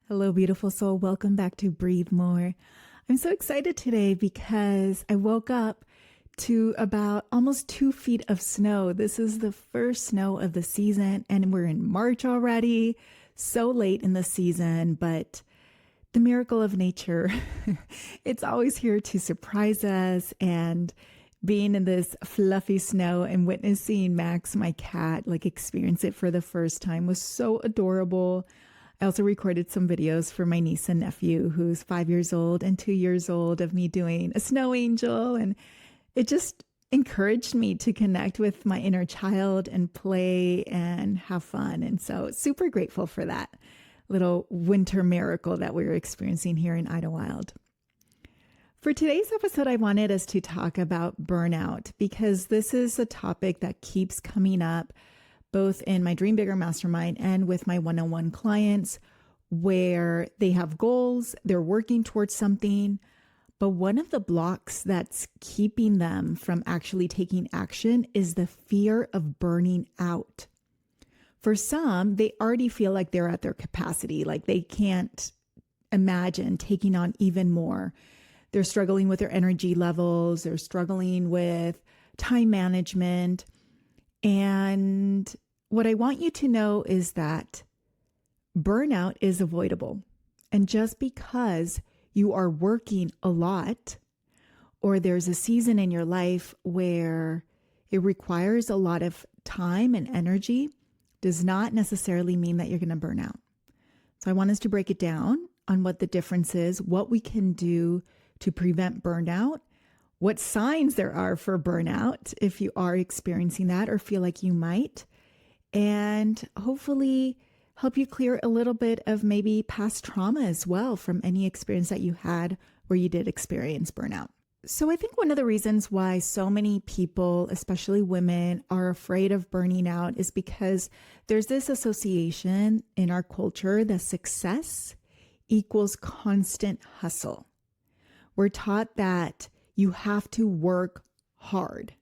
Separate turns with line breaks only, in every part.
Hello, beautiful soul. Welcome back to Breathe More. I'm so excited today because I woke up to about almost 2 feet of snow. This is the first snow of the season, and we're in March already. So late in the season, but the miracle of nature, it's always here to surprise us. And being in this fluffy snow and witnessing Max, my cat, experience it for the first time was so adorable. I also recorded some videos for my niece and nephew, who's 5 years old and 2 years old, of me doing a snow angel. And it just encouraged me to connect with my inner child and play and have fun. And so super grateful for that little winter miracle that we're experiencing here in Idlewild. For today's episode, I wanted us to talk about burnout because this is a topic that keeps coming up both in my Dream Bigger Mastermind and with my one-on-one clients, where they have goals, they're working towards something, but one of the blocks that's keeping them from actually taking action is the fear of burning out. For some, they already feel like they're at their capacity, like they can't imagine taking on even more. They're struggling with their energy levels, they're struggling with time management. And what I want you to know is that burnout is avoidable. And just because you are working a lot, or there's a season in your life where it requires a lot of time and energy, does not necessarily mean that you're going to burn out. So I want us to break it down on what the difference is, what we can do to prevent burnout, what signs there are for burnout if you are experiencing that or feel like you might, and hopefully help you clear a little bit of maybe past trauma as well from any experience that you had where you did experience burnout. So I think one of the reasons why so many people, especially women, are afraid of burning out is because there's this association in our culture that success equals constant hustle. We're taught that you have to work hard.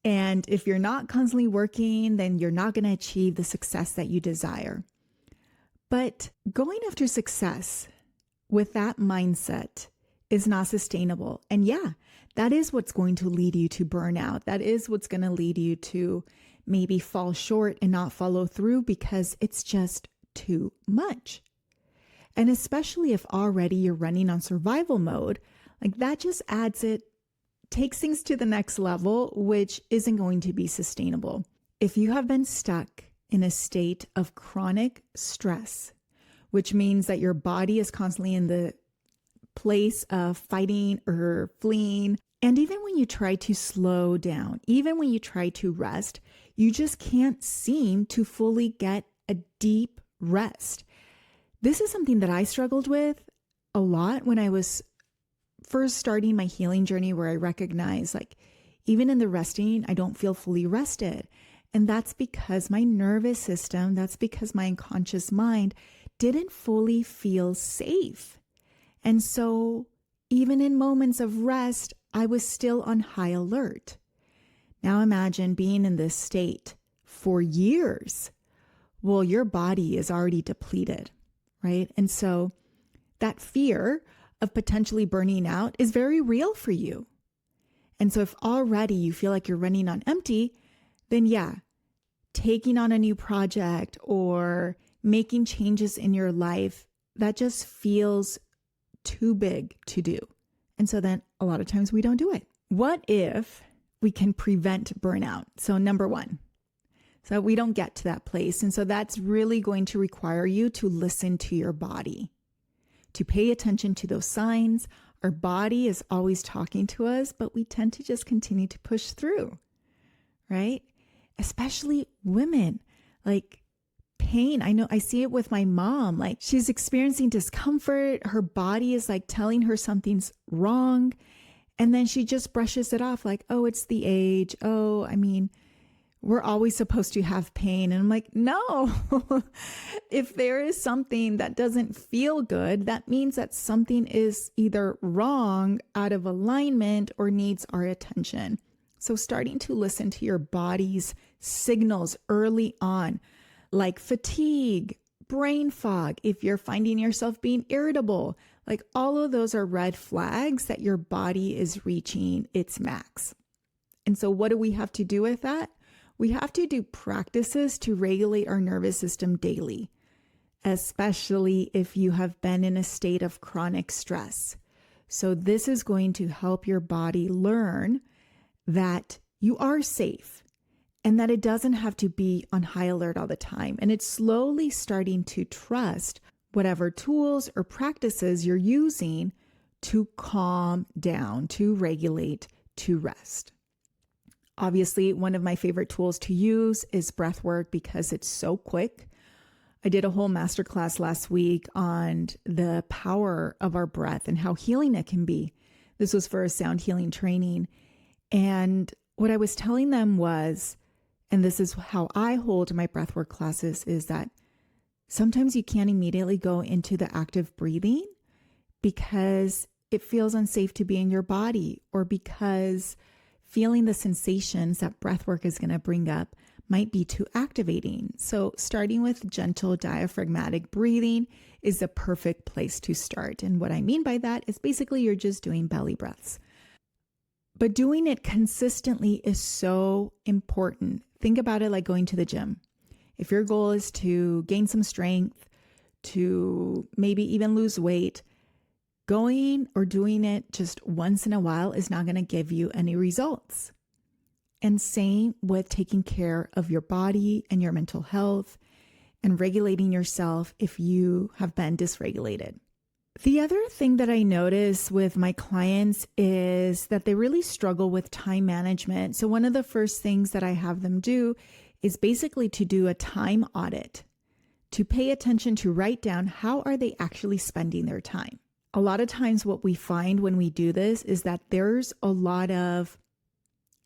And if you're not constantly working, then you're not going to achieve the success that you desire. But going after success with that mindset is not sustainable. And yeah, that is what's going to lead you to burnout. That is what's going to lead you to maybe fall short and not follow through because it's just too much. And especially if already you're running on survival mode, that just takes things to the next level, which isn't going to be sustainable. If you have been stuck in a state of chronic stress, which means that your body is constantly in the place of fighting or fleeing, and even when you try to slow down, even when you try to rest, you just can't seem to fully get a deep rest. This is something that I struggled with a lot when I was first starting my healing journey, where I recognize even in the resting, I don't feel fully rested. And that's because my nervous system, that's because my unconscious mind didn't fully feel safe. And so even in moments of rest, I was still on high alert. Now imagine being in this state for years. Well, your body is already depleted, right? And so that fear of potentially burning out is very real for you. And so if already you feel like you're running on empty, then yeah, taking on a new project or making changes in your life, that just feels too big to do. And so then a lot of times we don't do it. What if we can prevent burnout? So number one, so we don't get to that place. And so that's really going to require you to listen to your body, to pay attention to those signs. Our body is always talking to us, but we tend to just continue to push through, right? Especially women, pain. I know I see it with my mom. She's experiencing discomfort. Her body is telling her something's wrong. And then she just brushes it off oh, it's the age. Oh, we're always supposed to have pain. And I'm like, no, if there is something that doesn't feel good, that means that something is either wrong, out of alignment, or needs our attention. So starting to listen to your body's signals early on, like fatigue, brain fog, if you're finding yourself being irritable, like all of those are red flags that your body is reaching its max. And so what do we have to do with that? We have to do practices to regulate our nervous system daily, especially if you have been in a state of chronic stress. So this is going to help your body learn that you are safe and that it doesn't have to be on high alert all the time. And it's slowly starting to trust whatever tools or practices you're using to calm down, to regulate, to rest. Obviously, one of my favorite tools to use is breathwork because it's so quick. I did a whole masterclass last week on the power of our breath and how healing it can be. This was for a sound healing training. And what I was telling them was, and this is how I hold my breathwork classes, is that sometimes you can't immediately go into the active breathing because it feels unsafe to be in your body, or because feeling the sensations that breathwork is going to bring up might be too activating. So starting with gentle diaphragmatic breathing is the perfect place to start. And what I mean by that is basically you're just doing belly breaths. But doing it consistently is so important. Think about it like going to the gym. If your goal is to gain some strength, to maybe even lose weight, going or doing it just once in a while is not going to give you any results. And same with taking care of your body and your mental health and regulating yourself if you have been dysregulated. The other thing that I notice with my clients is that they really struggle with time management. So one of the first things that I have them do is basically to do a time audit, to pay attention, to write down how are they actually spending their time. A lot of times what we find when we do this is that there's a lot of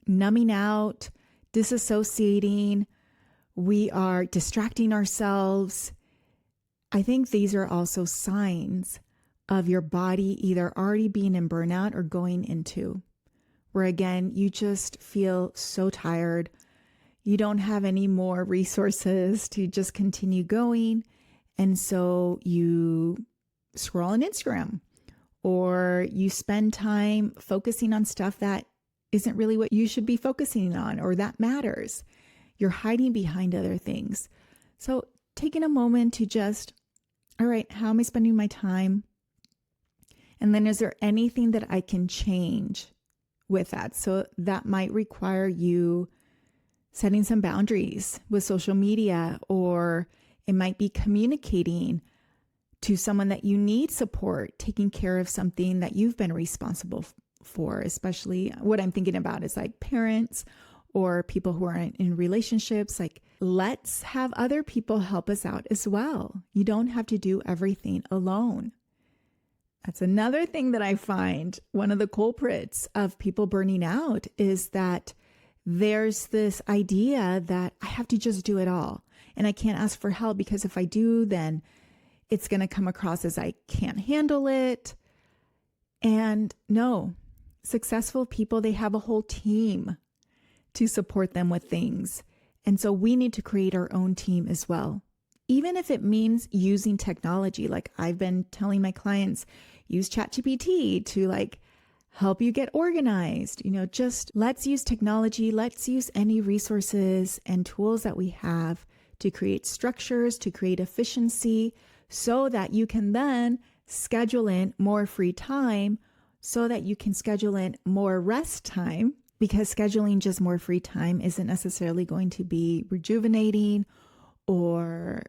numbing out, disassociating. We are distracting ourselves. I think these are also signs of your body either already being in burnout or going into, where again, you just feel so tired. You don't have any more resources to just continue going. And so you scroll on Instagram, or you spend time focusing on stuff that isn't really what you should be focusing on or that matters. You're hiding behind other things. So taking a moment to just, all right, how am I spending my time? And then is there anything that I can change with that? So that might require you setting some boundaries with social media, or it might be communicating to someone that you need support, taking care of something that you've been responsible for. Especially what I'm thinking about is like parents or people who are in relationships. Like, let's have other people help us out as well. You don't have to do everything alone. That's another thing that I find one of the culprits of people burning out is that there's this idea that I have to just do it all and I can't ask for help, because if I do, then it's going to come across as I can't handle it. And no, successful people, they have a whole team to support them with things. And so we need to create our own team as well. Even if it means using technology, like I've been telling my clients, use ChatGPT to like help you get organized. Just let's use technology. Let's use any resources and tools that we have to create structures, to create efficiency, so that you can then schedule in more free time, so that you can schedule in more rest time, because scheduling just more free time isn't necessarily going to be rejuvenating or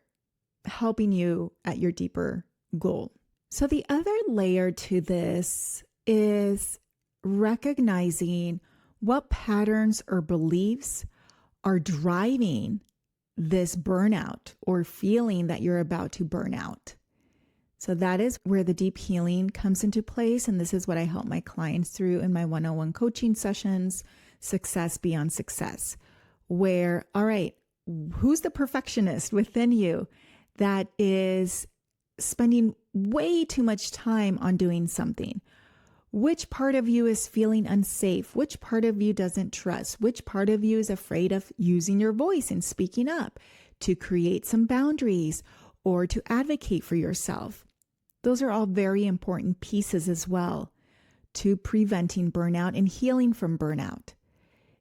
helping you at your deeper goal. So the other layer to this is recognizing what patterns or beliefs are driving this burnout or feeling that you're about to burn out. So that is where the deep healing comes into place. And this is what I help my clients through in my one-on-one coaching sessions, Success Beyond Success, where, all right, who's the perfectionist within you that is spending way too much time on doing something? Which part of you is feeling unsafe? Which part of you doesn't trust? Which part of you is afraid of using your voice and speaking up to create some boundaries? or to advocate for yourself. Those are all very important pieces as well to preventing burnout and healing from burnout.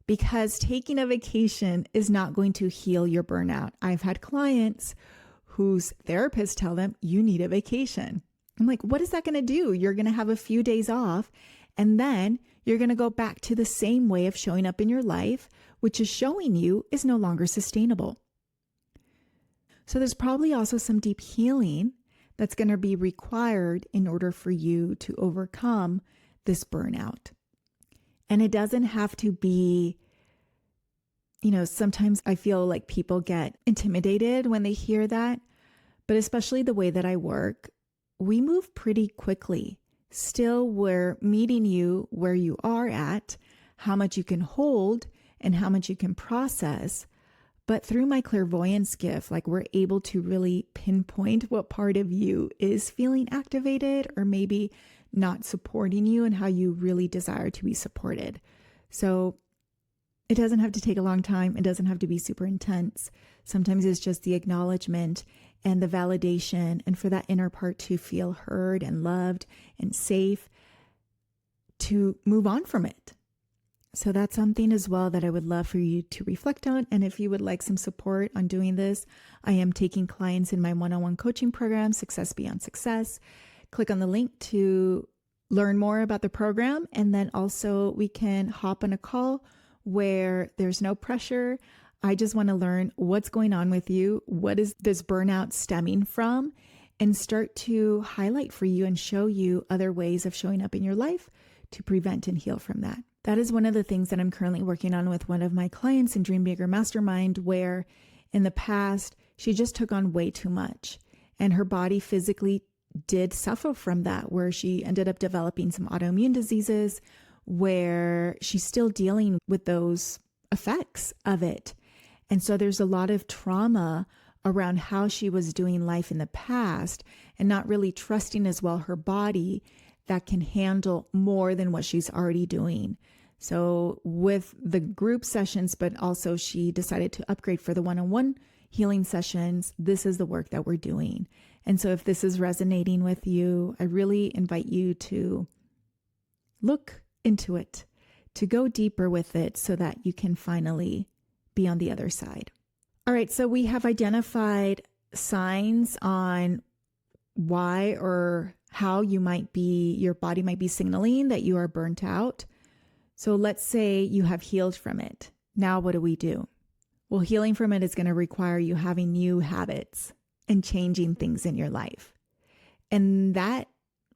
Because taking a vacation is not going to heal your burnout. I've had clients whose therapists tell them, you need a vacation. I'm like, what is that going to do? You're going to have a few days off, and then you're going to go back to the same way of showing up in your life, which is showing you is no longer sustainable. So there's probably also some deep healing that's going to be required in order for you to overcome this burnout. And it doesn't have to be, sometimes I feel like people get intimidated when they hear that, but especially the way that I work, we move pretty quickly. Still, we're meeting you where you are at, how much you can hold and how much you can process. But through my clairvoyance gift, we're able to really pinpoint what part of you is feeling activated or maybe not supporting you and how you really desire to be supported. So it doesn't have to take a long time. It doesn't have to be super intense. Sometimes it's just the acknowledgement and the validation, and for that inner part to feel heard and loved and safe to move on from it. So that's something as well that I would love for you to reflect on. And if you would like some support on doing this, I am taking clients in my one-on-one coaching program, Success Beyond Success. Click on the link to learn more about the program. And then also we can hop on a call where there's no pressure. I just want to learn what's going on with you. What is this burnout stemming from? And start to highlight for you and show you other ways of showing up in your life to prevent and heal from that. That is one of the things that I'm currently working on with one of my clients in Dream Bigger Mastermind, where in the past, she just took on way too much and her body physically did suffer from that, where she ended up developing some autoimmune diseases where she's still dealing with those effects of it. And so there's a lot of trauma around how she was doing life in the past and not really trusting as well her body that can handle more than what she's already doing. So with the group sessions, but also she decided to upgrade for the one-on-one healing sessions, this is the work that we're doing. And so if this is resonating with you, I really invite you to look into it, to go deeper with it so that you can finally be on the other side. All right, so we have identified signs on why or how your body might be signaling that you are burnt out. So let's say you have healed from it. Now what do we do? Well, healing from it is going to require you having new habits and changing things in your life. And that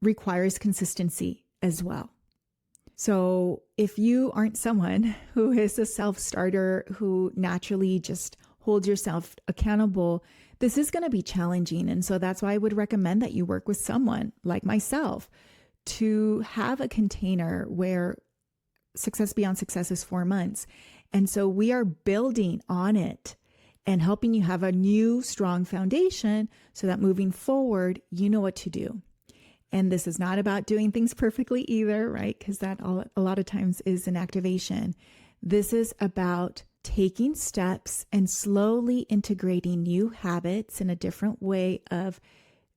requires consistency as well. So if you aren't someone who is a self-starter, who naturally just holds yourself accountable, this is going to be challenging. And so that's why I would recommend that you work with someone like myself to have a container where Success Beyond Success is 4 months. And so we are building on it and helping you have a new strong foundation so that moving forward, you know what to do. And this is not about doing things perfectly either, right? Because that a lot of times is an activation. This is about taking steps and slowly integrating new habits in a different way of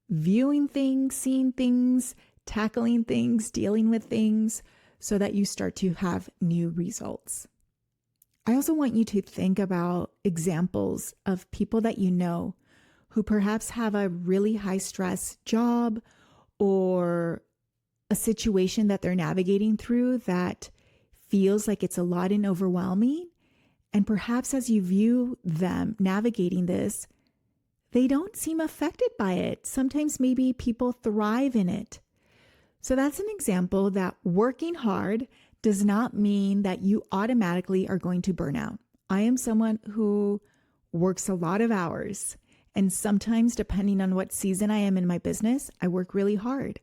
viewing things, seeing things, tackling things, dealing with things, so that you start to have new results. I also want you to think about examples of people that you know who perhaps have a really high stress job or a situation that they're navigating through that feels like it's a lot and overwhelming. And perhaps as you view them navigating this, they don't seem affected by it. Sometimes maybe people thrive in it. So that's an example that working hard does not mean that you automatically are going to burn out. I am someone who works a lot of hours. And sometimes, depending on what season I am in my business, I work really hard.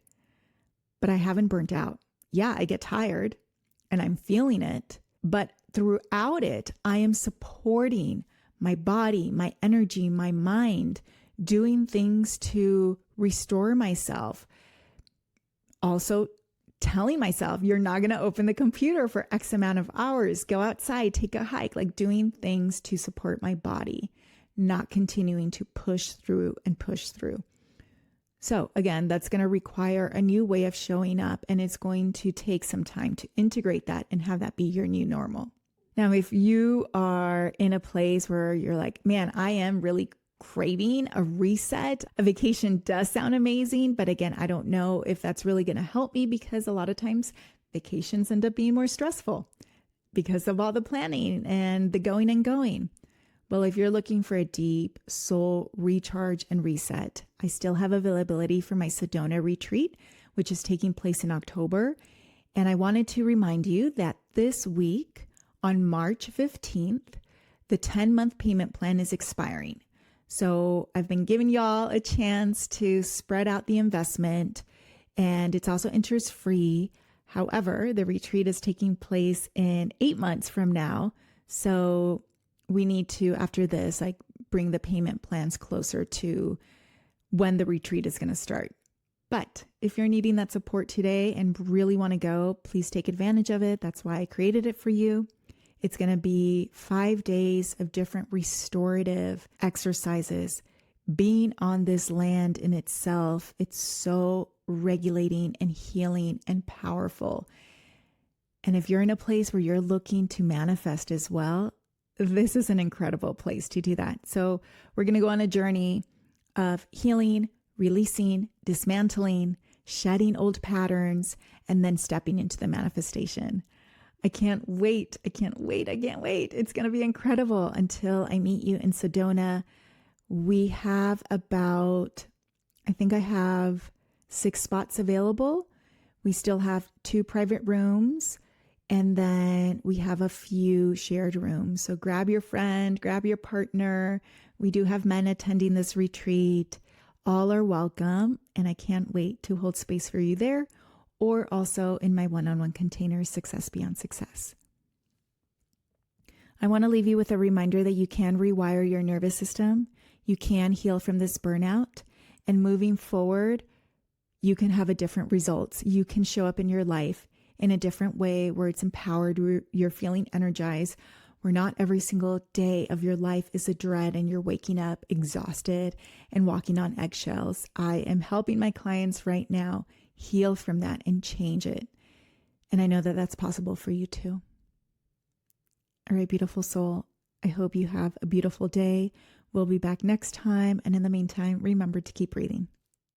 But I haven't burnt out. Yeah, I get tired and I'm feeling it. But throughout it, I am supporting my body, my energy, my mind, doing things to restore myself. Also telling myself, you're not going to open the computer for X amount of hours, go outside, take a hike, like doing things to support my body, not continuing to push through and push through. So again, that's going to require a new way of showing up, and it's going to take some time to integrate that and have that be your new normal. Now, if you are in a place where you're like, man, I am really craving a reset, a vacation does sound amazing, but again, I don't know if that's really going to help me, because a lot of times vacations end up being more stressful because of all the planning and the going and going. Well, if you're looking for a deep soul recharge and reset, I still have availability for my Sedona retreat, which is taking place in October. And I wanted to remind you that this week, on March 15th, the 10-month payment plan is expiring. So I've been giving y'all a chance to spread out the investment, and it's also interest free. However, the retreat is taking place in 8 months from now. So we need to, after this, bring the payment plans closer to when the retreat is going to start. But if you're needing that support today and really want to go, please take advantage of it. That's why I created it for you. It's going to be 5 days of different restorative exercises. Being on this land in itself, it's so regulating and healing and powerful. And if you're in a place where you're looking to manifest as well, this is an incredible place to do that. So we're going to go on a journey of healing, releasing, dismantling, shedding old patterns, and then stepping into the manifestation. I can't wait. I can't wait. It's going to be incredible until I meet you in Sedona. We have I have 6 spots available. We still have 2 private rooms, and then we have a few shared rooms. So grab your friend, grab your partner. We do have men attending this retreat. All are welcome, and I can't wait to hold space for you there, or also in my one-on-one container, Success Beyond Success. I want to leave you with a reminder that you can rewire your nervous system. You can heal from this burnout, and moving forward, you can have a different results. You can show up in your life in a different way where it's empowered, where you're feeling energized, where not every single day of your life is a dread and you're waking up exhausted and walking on eggshells. I am helping my clients right now heal from that and change it. And I know that that's possible for you too. All right, beautiful soul. I hope you have a beautiful day. We'll be back next time. And in the meantime, remember to keep breathing.